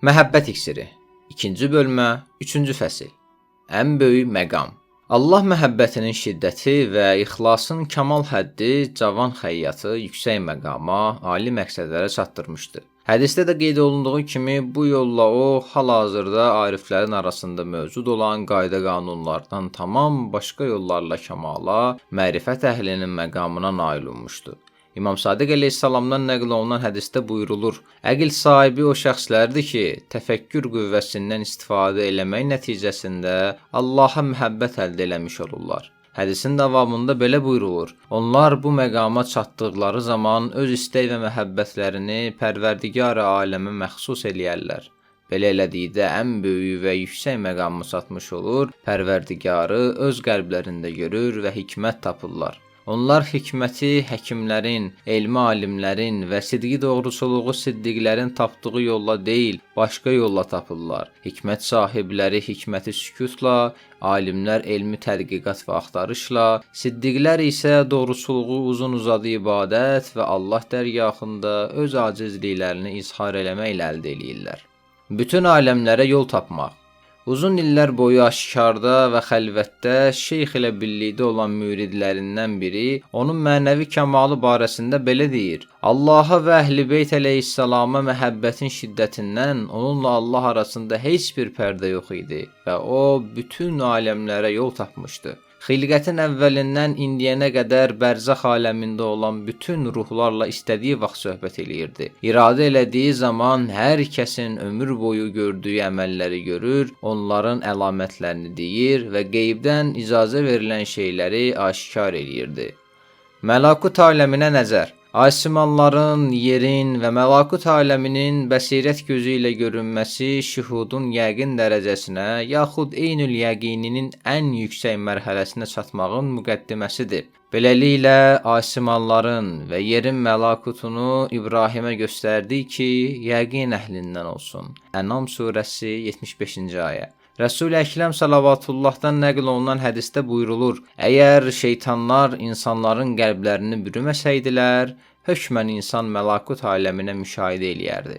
Məhəbbət iksiri. 2-ci bölmə, 3-cü fəsil. Ən böyük məqam. Allah məhəbbətinin şiddəti və ixlasın kamal həddi cavan xəyyatı yüksək məqama, ali məqsədlərə çatdırmışdı. Hədisdə də qeyd olunduğu kimi bu yolla o, hal-hazırda ariflərin arasında mövcud olan qayda qanunlardan tamam başqa yollarla kamala, mərifət əhlinin məqamına nail olmuşdu. İmam Sadiq əleyhissalamdan nəql olunan hədisdə buyurulur: Əql sahibi o şəxslərdir ki, təfəkkür qüvvəsindən istifadə eləmək nəticəsində Allaha məhəbbət əldə eləmiş olurlar. Hədisin davamında belə buyurulur: Onlar bu məqama çatdıqları zaman öz istək və məhəbbətlərini Pərverdigar-ı aləmə məxsus eləyərlər. Belə elədikdə ən böyük və yüksək məqama çatmış olur, Pərverdigarı öz qəlblərində görür və hikmət tapırlar. Onlar hikməti həkimlərin, elmi alimlərin və sidqi doğrusuluğu siddiqlərin tapdığı yolla deyil, başqa yolla tapırlar. Hikmət sahibləri hikməti sükutla, alimlər elmi tədqiqat və axtarışla, siddiqlər isə doğrusuluğu uzun-uzadı ibadət və Allah dərgahında öz acizliklərini izhar eləməklə əldə eləyirlər. Bütün aləmlərə yol tapmaq. Uzun illər boyu aşkarda və xəlvətdə şeyx ilə birlikdə olan müridlərindən biri onun mənəvi kəmalı barəsində belə deyir: Allaha və Əhl-i Beyt əleyhissalama məhəbbətin şiddətindən onunla Allah arasında heç bir pərdə yox idi və o bütün aləmlərə yol tapmışdı. Xilqətin əvvəlindən indiyənə qədər bərzəx aləmində olan bütün ruhlarla istədiyi vaxt söhbət eləyirdi. İradə elədiyi zaman hər kəsin ömür boyu gördüyü əməlləri görür, onların əlamətlərini deyir və qeybdən icazə verilən şeyləri aşkar eləyirdi. Məlakut aləminə nəzər. Asimanların, yerin və məlakut aləminin bəsirət gözü ilə görünməsi şühudun yəqin dərəcəsinə, yaxud eynül yəqininin ən yüksək mərhələsinə çatmağın müqəddiməsidir. Beləliklə, asimanların və yerin məlakutunu İbrahimə göstərdi ki, yəqin əhlindən olsun. Ənam surəsi 75-ci ayə. Rəsul-i Əkrəm Səlavatıllahdan nəql olunan hədisdə buyurulur: Əgər şeytanlar insanların qəlblərini bürüməsəydilər, hökmən insan məlakut aləminə müşahidə eləyərdi.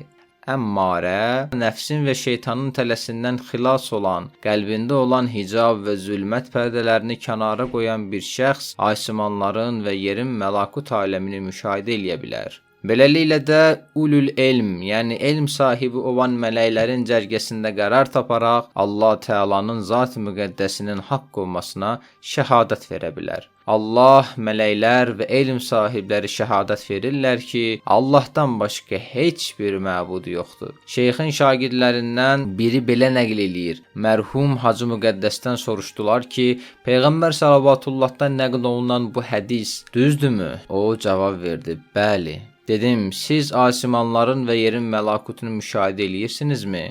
Əmmarə, nəfsin və şeytanın tələsindən xilas olan, qəlbində olan hicab və zülmət pərdələrini kənara qoyan bir şəxs asimanların və yerin məlakut aləmini müşahidə eləyə bilər. Beləliklə də ulul elm, yəni elm sahibi olan mələklərin cərgəsində qərar taparaq Allah Teala'nın zat-ı müqəddəsinin haqq olmasına şəhadət verə bilər. Allah, mələklər və elm sahibləri şəhadət verirlər ki, Allahdan başqa heç bir məbud yoxdur. Şeyxin şagirdlərindən biri belə nəql eləyir. Mərhum Hacı Müqəddəsdən soruşdular ki, Peyğəmbər Səlavatıllahdan nəql olunan bu hədis düzdürmü? O cavab verdi: Bəli. Dedim, siz asimanların və yerin məlakutunu müşahidə eləyirsinizmi?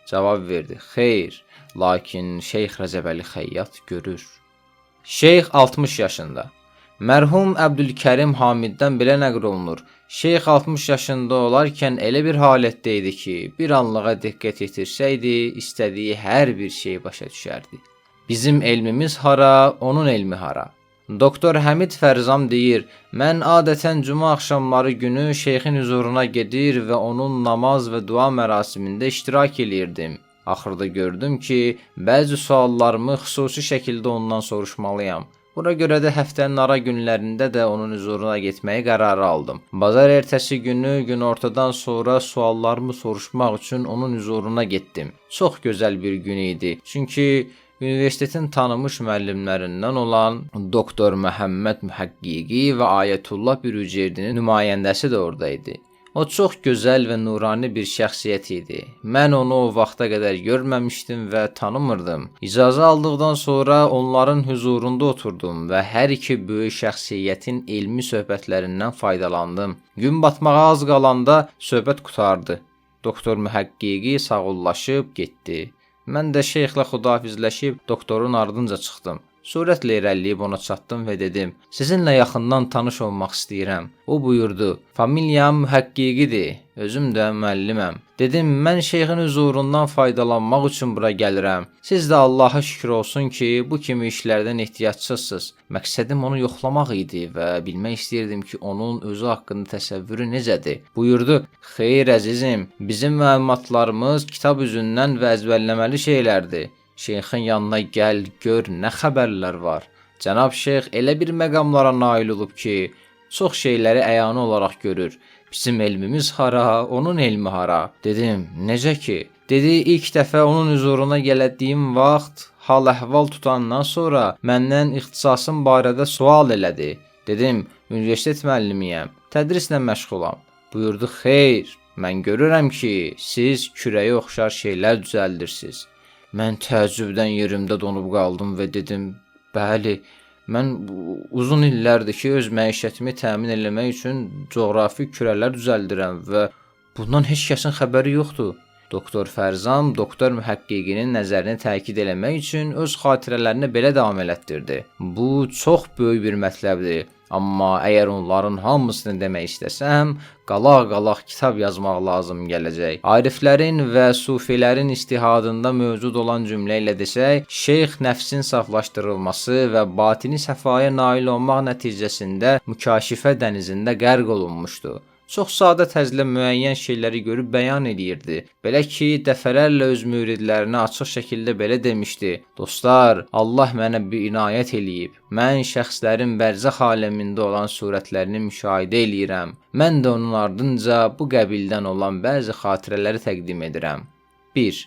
Cavab verdi: Xeyr, lakin Şeyx Rəcəbəli Xəyyat görür. Şeyx 60 yaşında. Mərhum Əbdülkərim Hamiddən belə nəql olunur. Şeyx 60 yaşında olarkən elə bir halətdə idi ki, bir anlığa diqqət yetirsəydi, istədiyi hər bir şey başa düşərdi. Bizim elmimiz hara, onun elmi hara? Doktor Həmid Fərzam deyir: Mən adətən cümə axşamları günü şeyxin huzuruna gedir və onun namaz və dua mərasimində iştirak eləyirdim. Axırda gördüm ki, bəzi suallarımı xüsusi şəkildə ondan soruşmalıyam. Buna görə də həftənin ara günlərində də onun huzuruna getməyi qərarı aldım. Bazar ertəsi günü günortadan sonra suallarımı soruşmaq üçün onun huzuruna getdim. Çox gözəl bir gün idi. Çünki universitetin tanınmış müəllimlərindən olan Doktor Məhəmməd Mühəqqiqi və Ayətullah Bürücerdinin nümayəndəsi də oradaydı. O çox gözəl və nurani bir şəxsiyyət idi. Mən onu o vaxta qədər görməmişdim və tanımırdım. İcazə aldıqdan sonra onların huzurunda oturdum və hər iki böyük şəxsiyyətin elmi söhbətlərindən faydalandım. Gün batmağa az qalanda söhbət qurtardı. Doktor Mühəqqiqi sağollaşıb getdi. Mən də şeyxlə xudahafizləşib doktorun ardınca çıxdım. Sürətlə irəliləyib ona çatdım və dedim: "Sizinlə yaxından tanış olmaq istəyirəm." O buyurdu: "Familiyam Mühəqqiqidir. Özüm də müəlliməm." Dedim: "Mən şeyxin huzurundan faydalanmaq üçün bura gəlirəm. Siz də Allaha şükür olsun ki, bu kimi işlərdən ehtiyatsızsınız." Məqsədim onu yoxlamaq idi və bilmək istəyirdim ki, onun özü haqqında təsəvvürü necədir. Buyurdu: "Xeyr əzizim, bizim məlumatlarımız kitab üzündən və əzbərləməli şeylərdir. Şeyxin yanına gəl, gör nə xəbərlər var. Cənab şeyx elə bir məqamlara nail olub ki, çox şeyləri əyani olaraq görür. Bizim elmimiz hara, onun elmi hara?" Dedim: "Necə ki?" Dedi: "İlk dəfə onun huzuruna gələdiyim vaxt hal-əhval tutandan sonra məndən ixtisasım barədə sual elədi." Dedim: "Universitet müəllimiyəm, tədrislə məşğulam." Buyurdu: "Xeyr, mən görürəm ki, siz kürəyə oxşar şeylər düzəldirsiniz." Mən təəccübdən yerimdə donub qaldım və dedim: "Bəli, mən uzun illərdir ki, öz məişətimi təmin etmək üçün coğrafi kürələr düzəldirəm və bundan heç kəsin xəbəri yoxdur." Doktor Fərzam doktor Mühəqqiqinin nəzərini təkid eləmək üçün öz xatirələrini belə davam elətdirdi: "Bu çox böyük bir mətləbdir. Amma əgər onların hamısını demək istəsəm, qalaq-qalaq kitab yazmaq lazım gələcək. Ariflərin və sufilərin istihadında mövcud olan cümlə ilə desək, şeyx nəfsin saflaşdırılması və batini səfaya nail olmaq nəticəsində mükaşifə dənizində qərq olunmuşdu. Çox sadə tərzlə müəyyən şeyləri görüb bəyan eləyirdi. Belə ki, dəfələrlə öz müridlərinə açıq şəkildə belə demişdi: "Dostlar, Allah mənə bir inayət eləyib. Mən şəxslərin bərzəx aləmində olan surətlərini müşahidə eləyirəm. Mən də onun ardınca bu qəbildən olan bəzi xatirələri təqdim edirəm." 1.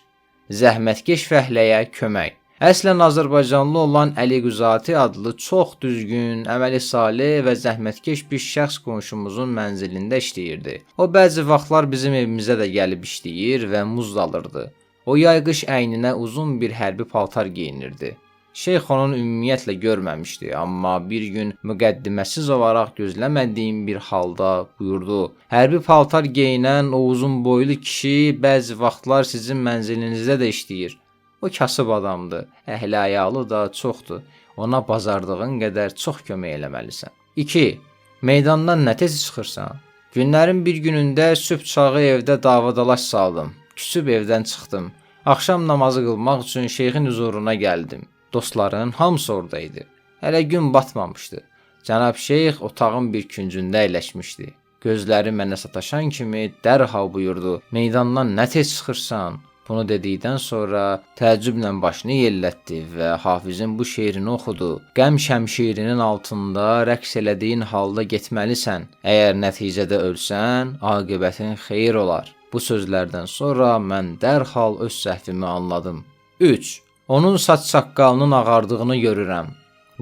Zəhmətkeş fəhləyə kömək. Əslən Azərbaycanlı olan Əli Quzati adlı çox düzgün, əməli saleh və zəhmətkeş bir şəxs qonşumuzun mənzilində işləyirdi. O bəzi vaxtlar bizim evimizə də gəlib işləyir və muz alırdı. O yay-qış əyninə uzun bir hərbi paltar geyinirdi. Şeyx onun ümumiyyətlə görməmişdi, amma bir gün müqəddiməsiz olaraq gözləmədiyim bir halda buyurdu: "Hərbi paltar geyinən o uzun boylu kişi bəzi vaxtlar sizin mənzilinizdə də işləyir. O kasıb adamdır, əhli-əyalı da çoxdur. Ona bazardığın qədər çox kömək eləməlisən." 2. Meydandan nə tez çıxırsan? Günlərin bir günündə sübh çağı evdə davadalaş saldım. Küsüb evdən çıxdım. Axşam namazı qılmaq üçün şeyxin huzuruna gəldim. Dostların hamısı oradaydı. Hələ gün batmamışdı. Cənab şeyx otağın bir küncündə əyləşmişdi. Gözləri mənə sataşan kimi dərhal buyurdu: "Meydandan nə tez çıxırsan?" Bunu dedikdən sonra təəccüblə başını yellətdi və Hafizin bu şeirini oxudu. "Qəm şəmşirinin altında rəqs elədiyin halda getməlisən. Əgər nəticədə ölsən, aqibətin xeyir olar." Bu sözlərdən sonra mən dərhal öz səhvimi anladım. 3. Onun saç-saqqalının ağardığını görürəm.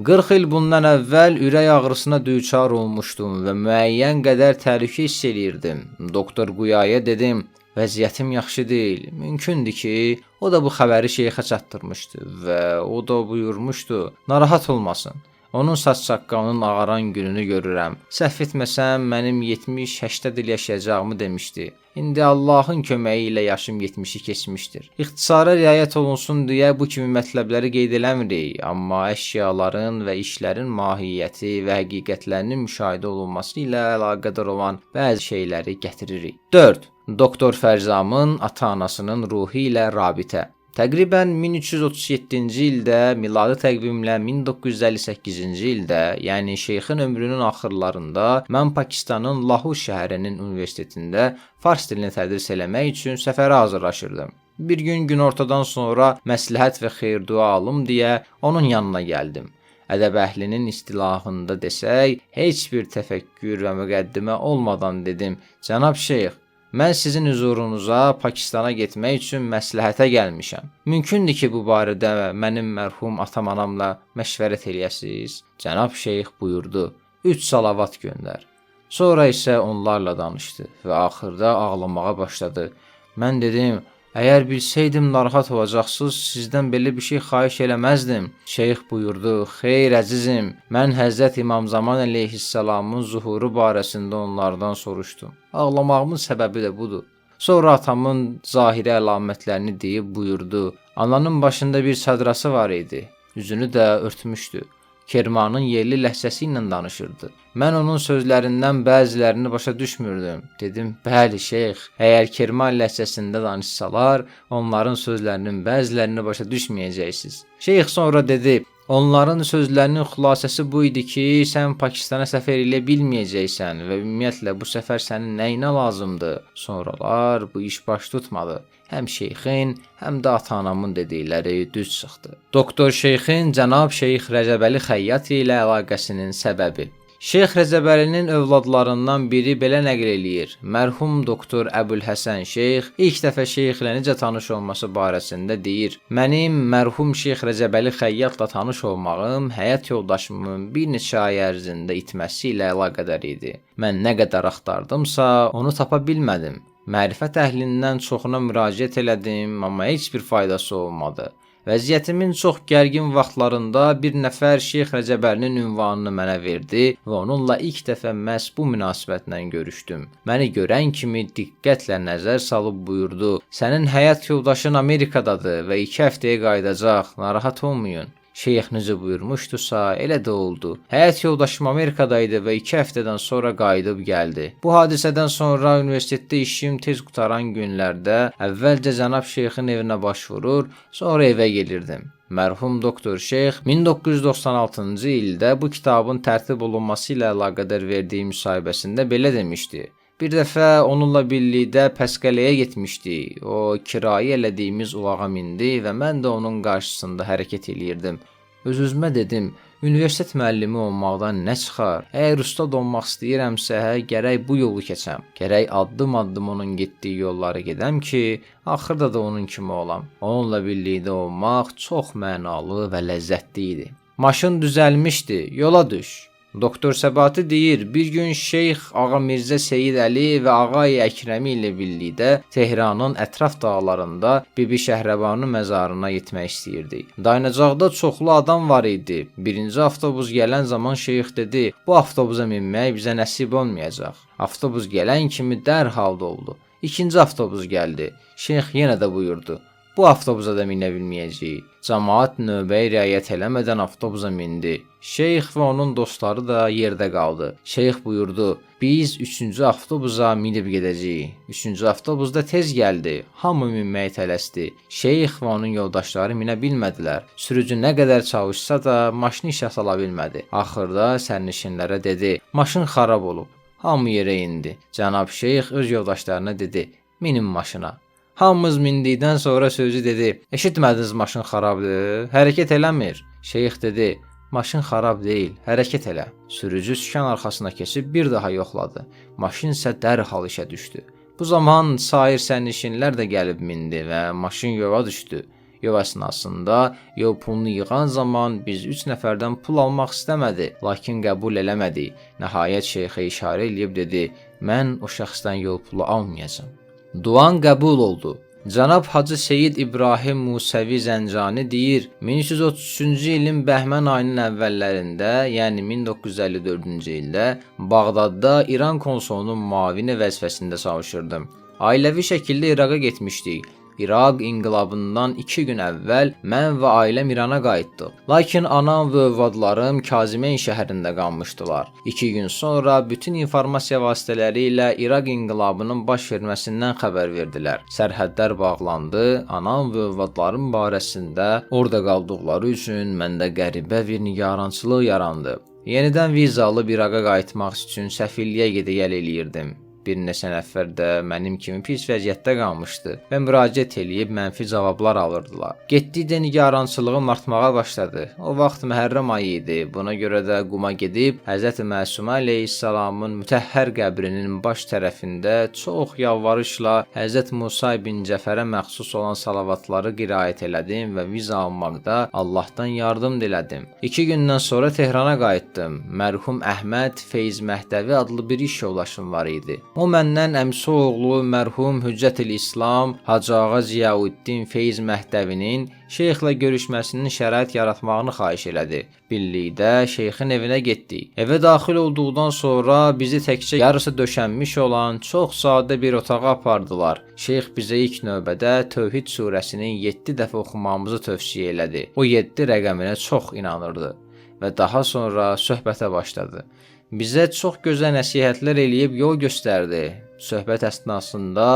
40 il bundan əvvəl ürək ağrısına düçar olmuşdum və müəyyən qədər təhlükə hiss eləyirdim. Doktor Quyaya dedim: "Vəziyyətim yaxşı deyil. Mümkündür ki, o da bu xəbəri şeyxə çatdırmışdı və o da buyurmuşdu: narahat olmasın. Onun saç-saqqalının ağaran gününü görürəm. Səhv etməsəm, mənim 70-80 il yaşayacağımı demişdi. İndi Allahın köməyi ilə yaşım 70-i keçmişdir. İxtisara riayət olunsun deyə bu kimi mətləbləri qeyd eləmirik, amma əşyaların və işlərin mahiyyəti və həqiqətlərinin müşahidə olunması ilə əlaqədar olan bəzi şeyləri gətiririk." 4. Doktor Fərzamın ata-anasının ruhu ilə rabitə. Təqribən 1337-ci ildə, miladi təqvimlə 1958-ci ildə, yəni şeyxin ömrünün axırlarında mən Pakistanın Lahor şəhərinin universitetində fars dilini tədris eləmək üçün səfərə hazırlaşırdım. Bir gün günortadan sonra məsləhət və xeyir-dua alım deyə onun yanına gəldim. Ədəb əhlinin istilahında desək, heç bir təfəkkür və müqəddimə olmadan dedim: "Cənab şeyx, mən sizin huzurunuza Pakistana getmək üçün məsləhətə gəlmişəm. Mümkündür ki, bu barədə mənim mərhum atam-anamla məşvərət eləyəsiniz." Cənab şeyx buyurdu: 3 salavat göndər. Sonra isə onlarla danışdı və axırda ağlamağa başladı. Mən dedim: "Əgər bilsəydim narahat olacaqsınız, sizdən belə bir şey xahiş eləməzdim." Şeyx buyurdu: "Xeyr əzizim, mən Həzrət İmam Zaman əleyhissalamın zuhuru barəsində onlardan soruşdum. Ağlamağımın səbəbi də budur." Sonra atamın zahiri əlamətlərini deyib buyurdu: "Ananın başında bir çadrası var idi. üzünü də örtmüşdü. Kermanın yerli ləhcəsi ilə danışırdı. Mən onun sözlərindən bəzilərini başa düşmürdüm. Dedim, bəli şeyx, əgər Kerman ləhcəsində danışsalar, onların sözlərinin bəzilərini başa düşməyəcəksiniz. Şeyx sonra dedi, onların sözlərinin xülasəsi bu idi ki, sən Pakistana səfər elə bilməyəcəksən və ümumiyyətlə bu səfər sənin nəyinə lazımdır? Sonralar bu iş baş tutmadı. Həm şeyxin, həm də ata-anamın dedikləri düz çıxdı. Doktor Şeyxin cənab Şeyx Rəcəbəli Xəyyat ilə əlaqəsinin səbəbi. Şeyx Rəcəbəlinin övladlarından biri belə nəql eləyir. Mərhum doktor Əbülhəsən Şeyx ilk dəfə Şeyxlə necə tanış olması barəsində deyir. Mənim mərhum Şeyx Rəcəbəli Xəyyatla tanış olmağım həyat yoldaşımın bir neçə ay ərzində itməsi ilə əlaqədar idi. Mən nə qədər axtardımsa, onu tapa bilmədim. Mərifət əhlindən çoxuna müraciət elədim, amma heç bir faydası olmadı. Vəziyyətimin çox gərgin vaxtlarında bir nəfər Şeyx Rəcəbəlinin ünvanını mənə verdi və onunla ilk dəfə məhz bu münasibətlə görüşdüm. Məni görən kimi diqqətlə nəzər salıb buyurdu: "Sənin həyat yoldaşın Amerikadadır və 2 həftəyə qayıdacaq, narahat olmayın." Şeyx necə buyurmuşdusa, elə də oldu. Həyat yoldaşım Amerikadaydı və 2 həftədən sonra qayıdıb gəldi. Bu hadisədən sonra universitetdə işim tez qutaran günlərdə əvvəlcə cənab Şeyxin evinə başvurur, sonra evə gelirdim. Mərhum doktor Şeyx 1996-cı ildə bu kitabın tərtib olunması ilə əlaqədar verdiyi müsahibəsində belə demişdi. Bir dəfə onunla birlikdə Pəskələyə getmişdik. O kirayə elədiyimiz ulağa mindi və mən də onun qarşısında hərəkət eləyirdim. Öz-özümə dedim, universitet müəllimi olmaqdan nə çıxar? Əgər ustad olmaq istəyirəmsə, gərək bu yolu keçəm. Gərək addım-addım onun getdiyi yolları gedəm ki, axırda da onun kimi olam. Onunla birlikdə olmaq çox mənalı və ləzzətli idi. Maşın düzəlmişdi, yola düş. Doktor Səbati deyir, bir gün Şeyx Ağa Mirzə Seyid Əli və Ağay Əkrəmi ilə birlikdə Tehranın ətraf dağlarında Bibi Şəhrəbanu məzarına getmək istəyirdi. Dayanacaqda çoxlu adam var idi. Birinci avtobus gələn zaman Şeyx dedi, bu avtobusa minmək bizə nəsib olmayacaq. Avtobus gələn kimi dərhal doldu. İkinci avtobus gəldi. Şeyx yenə də buyurdu, bu avtobusa da minə bilməyəcəyik. Cəmaət növbəyə riayət eləmədən avtobusa mindi. Şeyx və onun dostları da yerdə qaldı. Şeyx buyurdu, biz 3-cü avtobusa minib gedəcəyik. 3-cü avtobus da tez gəldi. Hamı minməyə tələsdi. Şeyx və onun yoldaşları minə bilmədilər. Sürücü nə qədər çalışsa da maşını işə sala bilmədi. Axırda sərnişinlərə dedi, maşın xarab olub. Hamı yerə indi. Cənab Şeyx öz yoldaşlarına dedi, minin maşına. Hamımız mindikdən sonra sözü dedi, eşitmədiniz maşın xarabdır, hərəkət eləmir. Şeyx dedi, maşın xarab deyil, hərəkət elə. Sürücü sükan arxasına keçib bir daha yoxladı. Maşın isə dərhal işə düşdü. Bu zaman sair sərnişinlər də gəlib mindi və maşın yola düşdü. Yol əsnasında yol pulunu yığan zaman biz 3 nəfərdən pul almaq istəmədi, lakin qəbul eləmədi. Nəhayət şeyxə işarə eləyib dedi, mən o şəxsdən yol pulu almayacam. Duan qəbul oldu. Cənab Hacı Seyid İbrahim Musəvi Zəncani deyir, 1333-cü ilin bəhmən ayının əvvəllərində, yəni 1954-cü ildə Bağdadda İran konsolunun müavini vəzifəsində çalışırdım. Ailəvi şəkildə İraqa getmişdik. İraq inqilabından 2 gün əvvəl mən və ailəm İrana qayıtdıq. Lakin anam və övladlarım Kazimeyn şəhərində qalmışdılar. 2 gün sonra bütün informasiya vasitələri ilə İraq inqilabının baş verməsindən xəbər verdilər. Sərhədlər bağlandı. Anam və övladlarım barəsində orada qaldıqları üçün məndə qəribə bir nigarançılıq yarandı. Yenidən vizalı İraqa qayıtmaq üçün səfirliyə gedə-gəl eləyirdim. Bir neçə nəfər də mənim kimi pis vəziyyətdə qalmışdı və müraciət eləyib mənfi cavablar alırdılar. Getdikcə nigarançılığım artmağa başladı. O vaxt Məhərrəm ayı idi. Buna görə də Quma gedib Həzrət Məsumə əleyhissalamın mütəhhər qəbrinin baş tərəfində çox yalvarışla Həzrət Musa ibn Cəfərə məxsus olan salavatları qiraət elədim və viza almaqda Allahdan yardım dilədim. 2 gündən sonra Tehrana qayıtdım. Mərhum Əhməd Feyz Məhdəvi adlı bir iş yoldaşım var idi. O məndən əmsi oğlu mərhum Hüccətül İslam Hacı Ağa Ziyaüddin Feyz Məhdəvinin şeyxlə görüşməsinin şərait yaratmağını xahiş elədi. Birlikdə şeyxin evinə getdik. Evə daxil olduqdan sonra bizi təkcə yarısı döşənmiş olan çox sadə bir otağa apardılar. Şeyx bizə ilk növbədə Tövhid surəsinin 7 dəfə oxumağımızı tövsiyə elədi. O 7 rəqəminə çox inanırdı və daha sonra söhbətə başladı. Bizə çox gözəl nəsihətlər eləyib yol göstərdi. Söhbət əsnasında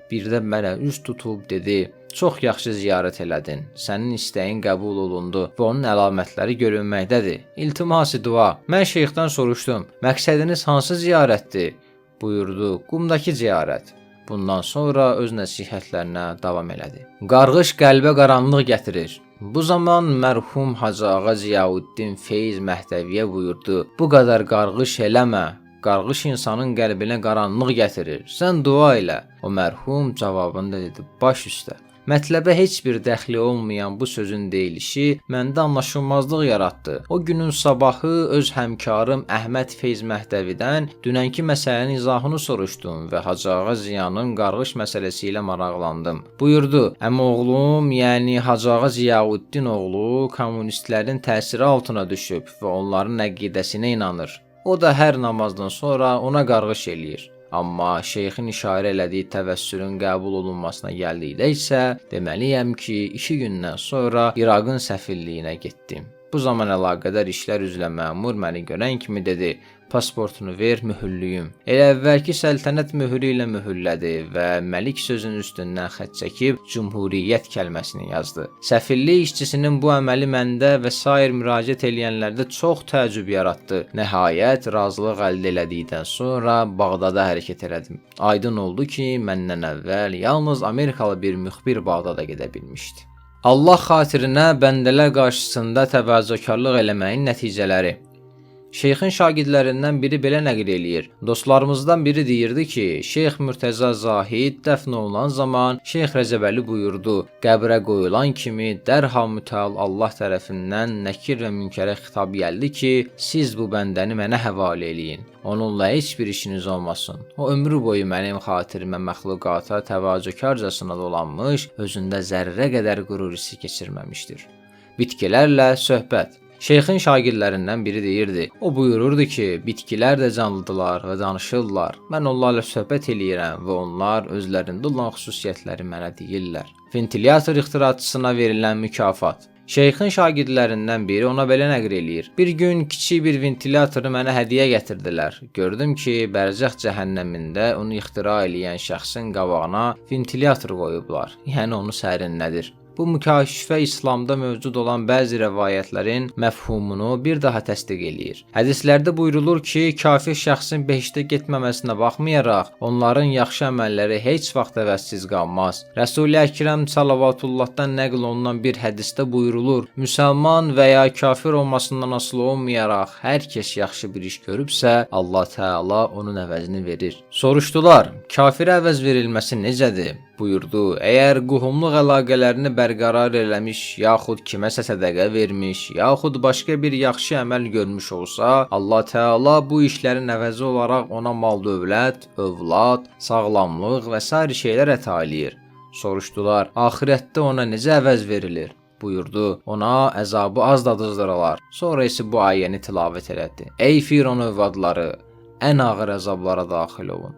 birdən mənə üz tutub dedi: "Çox yaxşı ziyarət elədin. Sənin istəyin qəbul olundu və onun əlamətləri görünməkdədir. İltimas-ı dua." Mən şeyxdən soruşdum: "Məqsədiniz hansı ziyarətdir?" Buyurdu: "Qumdakı ziyarət." Bundan sonra öz nəsihətlərinə davam elədi. Qarğış qəlbə qaranlıq gətirir. Bu zaman mərhum Hacı Ağa Ziyaüddin Feyz Məhdəviyə buyurdu: "Bu qədər qarğış eləmə. Qarğış insanın qəlbinə qaranlıq gətirir. Sən dua elə." O mərhum cavabında dedi: "Baş üstə." Mətləbə heç bir dəxli olmayan bu sözün deyilişi məndə anlaşılmazlıq yaratdı. O günün sabahı öz həmkarım Əhməd Feyz Məhdəvidən dünənki məsələnin izahını soruşdum və Hacı Ağa Ziyanın qarğış məsələsi ilə maraqlandım. Buyurdu: "Əmioğlum, yəni Hacı Ağa Ziyaüddin oğlu kommunistlərin təsiri altına düşüb və onların əqidəsinə inanır. O da hər namazdan sonra ona qarğış eləyir. Amma şeyxin işarə elədiyi təvəssülün qəbul olunmasına gəldikdə isə deməliyəm ki, 2 gündən sonra İraqın səfirliyinə getdim. Bu zaman əlaqədar işlər üzrə məmur məni görən kimi dedi: "Pasportunu ver, mühürlüyüm." Elə əvvəlki səltənət mühürü ilə mühürlədi və Məlik sözünün üstündən xətt çəkib Cümhuriyyət kəlməsini yazdı. Səfirlik işçisinin bu əməli məndə və sair müraciət eləyənlərdə çox təəccüb yaratdı. Nəhayət razılıq əldə elədikdən sonra Bağdada hərəkət elədim. Aydın oldu ki, məndən əvvəl yalnız Amerikalı bir müxbir Bağdada gedə bilmişdi. Allah xatirinə bəndələr qarşısında təvazökarlıq eləməyin nəticələri. Şeyxin şagirdlərindən biri belə nəql eləyir. Dostlarımızdan biri deyirdi ki, Şeyx Mürtəza Zahid dəfn olunan zaman Şeyx Rəcəbəli buyurdu: "Qəbrə qoyulan kimi dərhal mütəal Allah tərəfindən Nəkir və Münkərə xitab gəldi ki, siz bu bəndəni mənə həvalə eləyin. Onunla heç bir işiniz olmasın. O ömrü boyu mənim xatirimə məxluqata təvazökarcasına dolanmış, özündə zərrə qədər qürur hissi keçirməmişdir." Bitkilərlə söhbət. Şeyxin şagirdlərindən biri deyirdi: "O buyururdu ki, bitkilər də canlıdılar və danışırlar. Mən onlarla söhbət eləyirəm və onlar özlərində olan xüsusiyyətləri mənə deyirlər." Ventilyator ixtiraçısına verilən mükafat. Şeyxin şagirdlərindən biri ona belə nəql eləyir: "Bir gün kiçik bir ventilatoru mənə hədiyyə gətirdilər. Gördüm ki, bərzəx cəhənnəmində onu ixtira eləyən şəxsin qabağına ventilyator qoyublar. Yəni onu sərinlədir." Bu mükaşifə İslamda mövcud olan bəzi rəvayətlərin məfhumunu bir daha təsdiq eləyir. Hədislərdə buyurulur ki, kafir şəxsin behiştə getməməsinə baxmayaraq, onların yaxşı əməlləri heç vaxt əvəzsiz qalmaz. Rəsul-i Əkrəm Salavatullahdan nəql olunan bir hədisdə buyurulur: "Müsəlman və ya kafir olmasından asılı olmayaraq, hər kəs yaxşı bir iş görübsə, Allah Təala onun əvəzini verir." Soruşdular: "Kafirə əvəz verilməsi necədir?" Buyurdu: "Əgər qohumluq əlaqələrini bərqərar eləmiş, yaxud kiməsə sədəqə vermiş, yaxud başqa bir yaxşı əməl görmüş olsa, Allah Təala bu işlərin əvəzi olaraq ona mal-dövlət, övlad, sağlamlıq və sair şeylər əta eləyir." Soruşdular: "Axirətdə ona necə əvəz verilir?" Buyurdu: "Ona əzabı az dadızdıralar." Sonra isə bu ayəni tilavət elədi: "Ey Firon övladları, ən ağır əzablara daxil olun."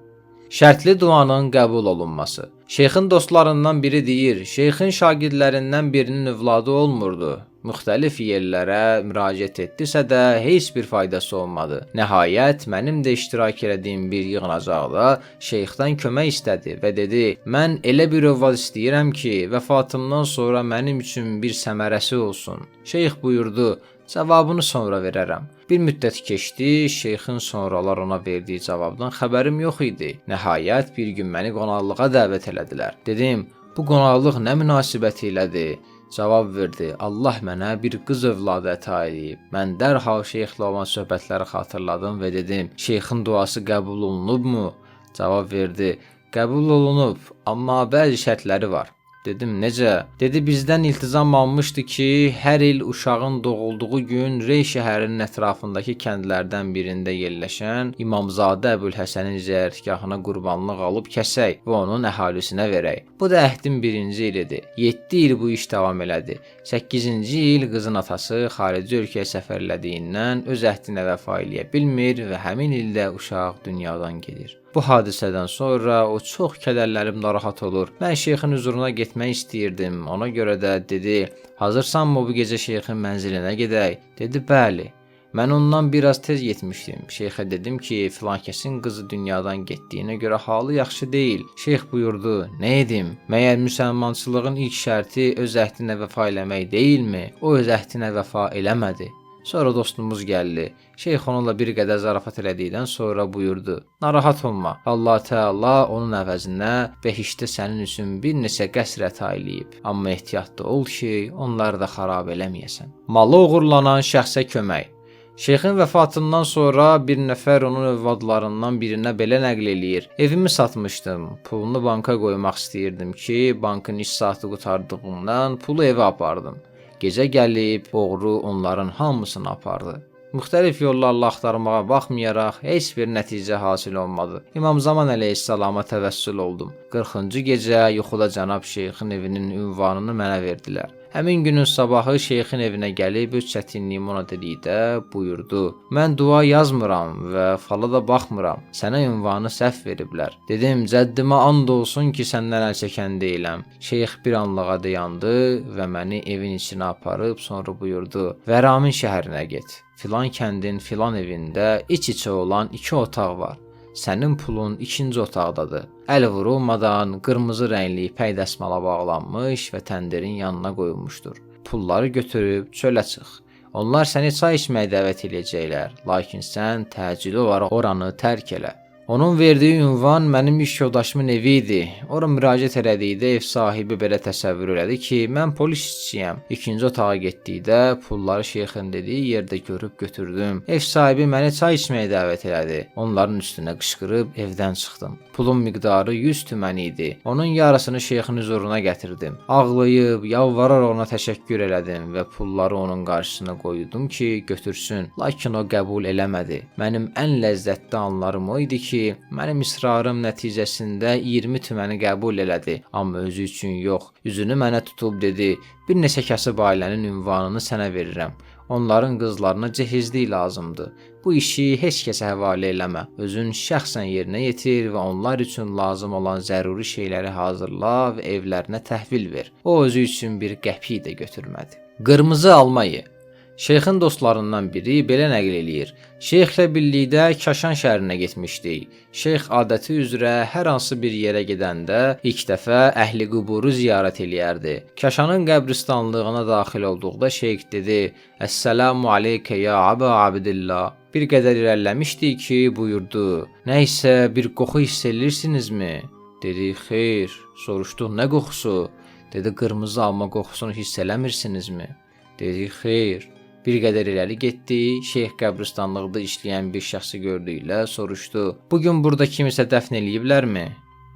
Şərtli duanın qəbul olunması. Şeyxin dostlarından biri deyir: "Şeyxin şagirdlərindən birinin övladı olmurdu. Müxtəlif yerlərə müraciət etdisə də heç bir faydası olmadı. Nəhayət mənim də iştirak etdiyim bir yığınacaqda şeyxdən kömək istədi və dedi: "Mən elə bir övlad istəyirəm ki, vəfatımdan sonra mənim üçün bir səmərəsi olsun." Şeyx buyurdu: "Cavabını sonra verərəm." Bir müddət keçdi, şeyxin sonralar ona verdiyi cavabdan xəbərim yox idi. Nəhayət bir gün məni qonaqlığa dəvət elədilər. Dedim: "Bu qonaqlıq nə münasibət ilədir?" Cavab verdi: "Allah mənə bir qız övladı əta edib." Mən dərhal şeyxlə olan söhbətləri xatırladım və dedim: "Şeyxin duası qəbul olunubmu?" Cavab verdi: "Qəbul olunub, amma bəzi şərtləri var." Dedim, necə? Dedi, bizdən iltizam almışdı ki, hər il uşağın doğulduğu gün Rey şəhərinin ətrafındakı kəndlərdən birində yerləşən İmamzadə Əbülhəsənin ziyarətgahına qurbanlıq alıb kəsək və onun əhalisinə verək. Bu da əhdin 1-ci ilidir. 7 il bu iş davam elədi. 8-ci il qızın atası xarici ölkəyə səfərlədiyindən öz əhdinə vəfa eləyə bilmir və həmin ildə uşaq dünyadan gedir. Bu hadisədən sonra o çox kədərlənib narahat olur. Mən şeyxin huzuruna getmək istəyirdim. Ona görə də dedi, hazırsanmı bu gecə şeyxin mənzilinə gedək? Dedi, bəli. Mən ondan biraz tez getmişdim. Şeyxə dedim ki, filankəsin qızı dünyadan getdiyinə görə halı yaxşı deyil. Şeyx buyurdu, nə edim? Məyər müsəlmançılığın ilk şərti öz əhdinə vəfa eləmək deyilmi? O öz əhdinə vəfa eləmədi. Sonra dostumuz gəldi. Şeyx onunla bir qədər zarafat elədikdən sonra buyurdu, narahat olma, Allah Teala onun əvəzinə behişdə sənin üçün bir neçə qəsr əta eləyib. Amma ehtiyatlı ol ki, onları da xarab eləməyəsən. Malı oğurlanan şəxsə kömək. Şeyxin vəfatından sonra bir nəfər onun övladlarından birinə belə nəql eləyir. Evimi satmışdım, pulunu banka qoymaq istəyirdim ki, bankın iş saatı qurtardığından pulu evə apardım. Gecə gəlib, oğru onların hamısını apardı. Müxtəlif yollarla axtarmağa baxmayaraq heç bir nəticə hasil olmadı. İmam Zaman əleyhissalama təvəssül oldum. 40-cı gecə yuxuda cənab şeyxin evinin ünvanını mənə verdilər. Həmin günün sabahı şeyxin evinə gəlib öz çətinliyimi ona dedikdə buyurdu. Mən dua yazmıram və fala da baxmıram. Sənə ünvanı səhv veriblər. Dedim, cəddimə and olsun ki, səndən əl çəkən deyiləm. Şeyx bir anlığa dayandı və məni evin içinə aparıb sonra buyurdu. Vəramin şəhərinə get. Filan kəndin filan evində iç-içə olan 2 otaq var. Sənin pulun 2-ci otaqdadır. Əl vurulmadan qırmızı rəngli ipək dəsmala bağlanmış və təndirin yanına qoyulmuşdur. Pulları götürüb çölə çıx. Onlar səni çay içməyə dəvət edəcəklər, lakin sən təcili olaraq oranı tərk elə. Onun verdiyi ünvan mənim iş yoldaşımın evi idi. Ora müraciət elədikdə ev sahibi belə təsəvvür elədi ki, mən polis işçiyəm. 2-ci otağa getdikdə pulları şeyxin dediyi yerdə görüb götürdüm. Ev sahibi məni çay içməyə dəvət elədi. Onların üstünə qışqırıb evdən çıxdım. Pulun miqdarı 100 tümən idi. Onun yarısını şeyxin huzuruna gətirdim. Ağlayıb, yalvararaq ona təşəkkür elədim və pulları onun qarşısına qoydum ki, götürsün. Lakin o qəbul eləmədi. Mənim ən ləzzətli anlarım o idi ki, mənim israrım nəticəsində 20 tüməni qəbul elədi, amma özü üçün yox. Üzünü mənə tutub dedi, bir neçə kasıb ailənin ünvanını sənə verirəm. Onların qızlarına cehizlik lazımdır. Bu işi heç kəsə həvalə eləmə. Özün şəxsən yerinə yetir və onlar üçün lazım olan zəruri şeyləri hazırla və evlərinə təhvil ver. O özü üçün bir qəpik də götürmədi. Qırmızı almayı. Şeyxin dostlarından biri belə nəql eləyir. Şeyxlə birlikdə Kaşan şəhərinə getmişdik. Şeyx adəti üzrə hər hansı bir yerə gedəndə ilk dəfə əhli quburu ziyarət eləyərdi. Kaşanın qəbristanlığına daxil olduqda şeyx dedi: "Əssalamu aləykə ya Əbə Abdillah." Bir qədər irəliləmişdik ki, buyurdu: "Nə isə bir qoxu hiss eləyirsinizmi?" Dedi: "Xeyr." Soruşduq: "Nə qoxusu?" Dedi: "Qırmızı alma qoxusunu hiss eləmirsinizmi?" Dedi: "Xeyr." Bir qədər irəli getdi, şeyx qəbristanlıqda işləyən bir şəxsi gördüklə soruşdu: "Bugün burada kimisə dəfn eləyiblərmi?"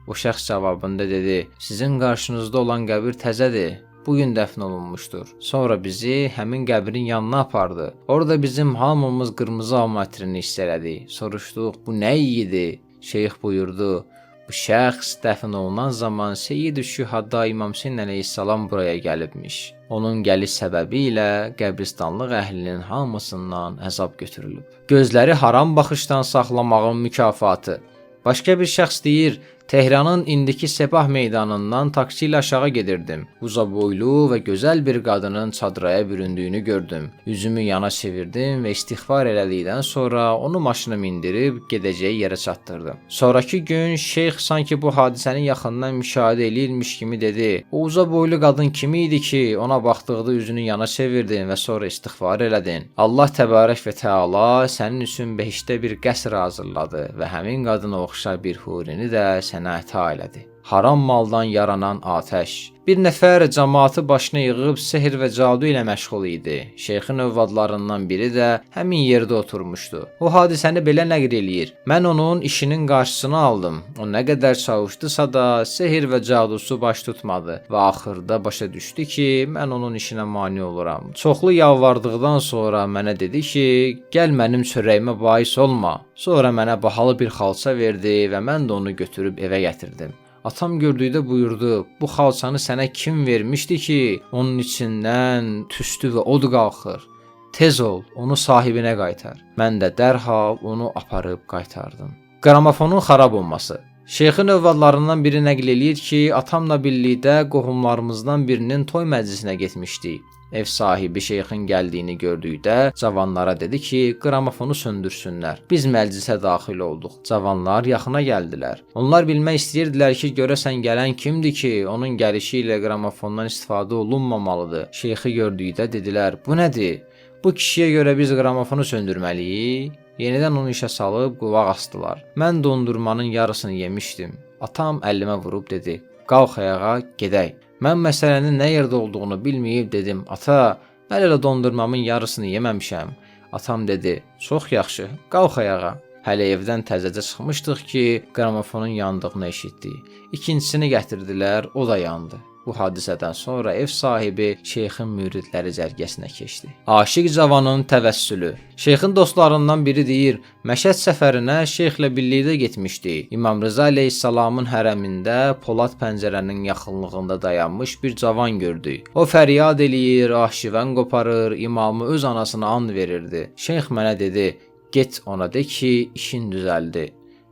O şəxs cavabında dedi: "Sizin qarşınızda olan qəbir təzədir. Bugün dəfn olunmuşdur." Sonra bizi həmin qəbrin yanına apardı. Orada bizim hamımız qırmızı alma ətrini hiss elədik. Soruşduq: "Bu nə idi?" Şeyx buyurdu: "Bu şəxs dəfn olunan zaman Seyyid-i Şühada İmam Hüseyn əleyhissalam buraya gəlibmiş. Onun gəliş səbəbi ilə qəbristanlıq əhlinin hamısından əzab götürülüb." Gözləri haram baxışdan saxlamağın mükafatı. Başqa bir şəxs deyir: Tehranın indiki Sepah meydanından taksi ilə aşağı gedirdim. Uza boylu və gözəl bir qadının çadıraya büründüyünü gördüm. Üzümü yana çevirdim və istiğfar elədikdən sonra onu maşına mindirib gedəcəyi yerə çatdırdım. Sonrakı gün şeyx sanki bu hadisəni yaxından müşahidə eləyirmiş kimi dedi: "O uza boylu qadın kim idi ki, ona baxdıqda üzünü yana çevirdin və sonra istiğfar elədin? Allah təbarək və Teala sənin üçün behişdə bir qəsr hazırladı və həmin qadına oxşar bir hurini də sənə əta elədi." haram maldan yaranan atəş. Bir nəfər cəmaatı başına yığıb sehr və cadu ilə məşğul idi. Şeyxin övladlarından biri də həmin yerdə oturmuşdu. O hadisəni belə nəql eləyir. Mən onun işinin qarşısını aldım. O nə qədər çalışdısa da sehr və cadusu baş tutmadı və axırda başa düşdü ki, mən onun işinə mane oluram. Çoxlu yalvardıqdan sonra mənə dedi ki, gəl mənim çörəyimə bais olma. Sonra mənə bahalı bir xalça verdi və mən də onu götürüb evə gətirdim. Atam gördükdə buyurdu, bu xalçanı sənə kim vermişdi ki, onun içindən tüstü və od qalxır. Tez ol, onu sahibinə qaytar. Mən də dərhal onu aparıb qaytardım. Qramofonun xarab olması. Şeyxin övladlarından biri nəql eləyir ki, atamla birlikdə qohumlarımızdan birinin toy məclisinə getmişdik. Ev sahibi şeyxin gəldiyini gördükdə cavanlara dedi ki, qramofonu söndürsünlər. Biz məclisə daxil olduq. Cavanlar yaxına gəldilər. Onlar bilmək istəyirdilər ki, görəsən gələn kimdir ki, onun gəlişi ilə qramofondan istifadə olunmamalıdır. Şeyxi gördükdə dedilər, bu nədir? Bu kişiyə görə biz qramofonu söndürməliyik? Yenidən onu işə salıb qulaq asdılar. Mən dondurmanın yarısını yemişdim. Atam əlimə vurub dedi, qalx ayağa, gedək. Mən məsələnin nə yerdə olduğunu bilməyib dedim, ata, mən elə dondurmamın yarısını yeməmişəm. Atam dedi, çox yaxşı, qalx ayağa. Hələ evdən təzəcə çıxmışdıq ki, qramofonun yandığını eşitdik. İkincisini gətirdilər, o da yandı. Bu hadisədən sonra ev sahibi şeyxin müridləri cərgəsinə keçdi. Aşiq cavanın təvəssülü. Şeyxin dostlarından biri deyir, Məşəd səfərinə şeyxlə birlikdə getmişdi. İmam Rıza əleyhissalamın hərəmində Polad pəncərənin yaxınlığında dayanmış bir cavan gördük. O fəryad eləyir, ahşivən qoparır, imamı öz anasına and verirdi. Şeyx mənə dedi, get ona de ki, işin düzəldi.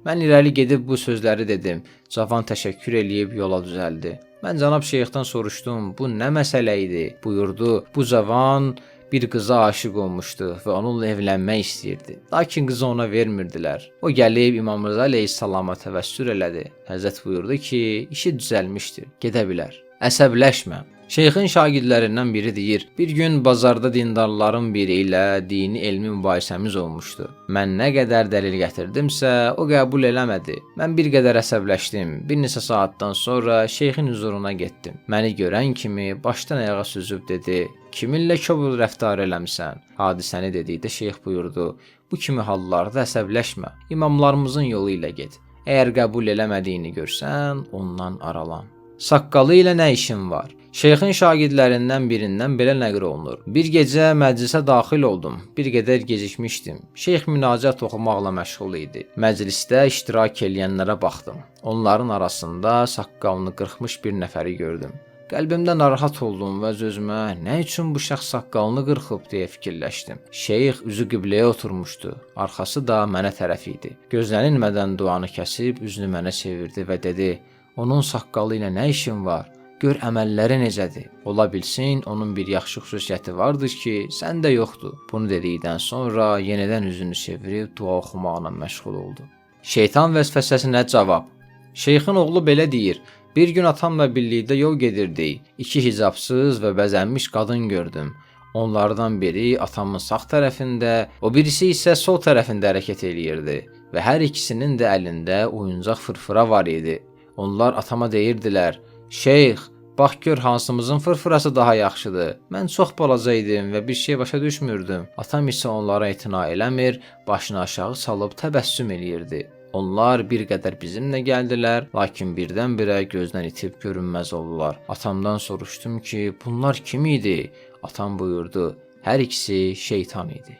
Mən irəli gedib bu sözləri dedim. Cavan təşəkkür eləyib yola düzəldi. Mən cənab şeyxdən soruşdum, bu nə məsələ idi? Buyurdu, bu cavan bir qıza aşiq olmuşdu və onunla evlənmək istəyirdi. Lakin qızı ona vermirdilər. O gəlib İmam Rıza əleyhissalama təvəssül elədi. Həzrət buyurdu ki, işi düzəlmişdir, gedə bilər. Əsəbləşmə. Şeyxin şagirdlərindən biri deyir, bir gün bazarda dindarların biri ilə dini elmi mübahisəmiz olmuşdu. Mən nə qədər dəlil gətirdimsə, o qəbul eləmədi. Mən bir qədər əsəbləşdim. Bir neçə saatdan sonra şeyxin huzuruna getdim. Məni görən kimi başdan ayağa süzüb dedi, kiminlə kobud rəftar eləmsən? Hadisəni dedikdə şeyx buyurdu, bu kimi hallarda əsəbləşmə, imamlarımızın yolu ilə get. Əgər qəbul eləmədiyini görsən, ondan aralan. Saqqalı ilə nə işin var? Şeyxin şagirdlərindən birindən belə nəql olunur. Bir gecə məclisə daxil oldum. Bir qədər gecikmişdim. Şeyx münacat oxumaqla məşğul idi. Məclisdə iştirak eləyənlərə baxdım. Onların arasında saqqalını qırxmış bir nəfəri gördüm. Qəlbimdə narahat oldum və özümə nə üçün bu şəxs saqqalını qırxıb deyə fikirləşdim. Şeyx üzü qibləyə oturmuşdu. Arxası da mənə tərəf idi. Gözlənilmədən duanı kəsib üzünü mənə çevirdi və dedi, onun saqqalı ilə nə işin var? Gör əməlləri necədir. Ola bilsin, onun bir yaxşı xüsusiyyəti vardır ki, səndə yoxdur. Bunu dedikdən sonra yenidən üzünü çevirib dua oxumaqla məşğul oldu. Şeytan vəsvəsəsinə cavab. Şeyxin oğlu belə deyir, bir gün atamla birlikdə yol gedirdik. İki hicabsız və bəzənmiş qadın gördüm. Onlardan biri atamın sağ tərəfində, o birisi isə sol tərəfində hərəkət eləyirdi və hər ikisinin də əlində oyuncaq fırfıra var idi. Onlar atama deyirdilər, Şeyx, bax gör hansımızın fırfırası daha yaxşıdır. Mən çox balaca idim və bir şey başa düşmürdüm. Atam isə onlara itina eləmir, başını aşağı salıb təbəssüm eləyirdi. Onlar bir qədər bizimlə gəldilər, lakin birdən-birə gözdən itib görünməz oldular. Atamdan soruşdum ki, bunlar kim idi? Atam buyurdu, hər ikisi şeytan idi.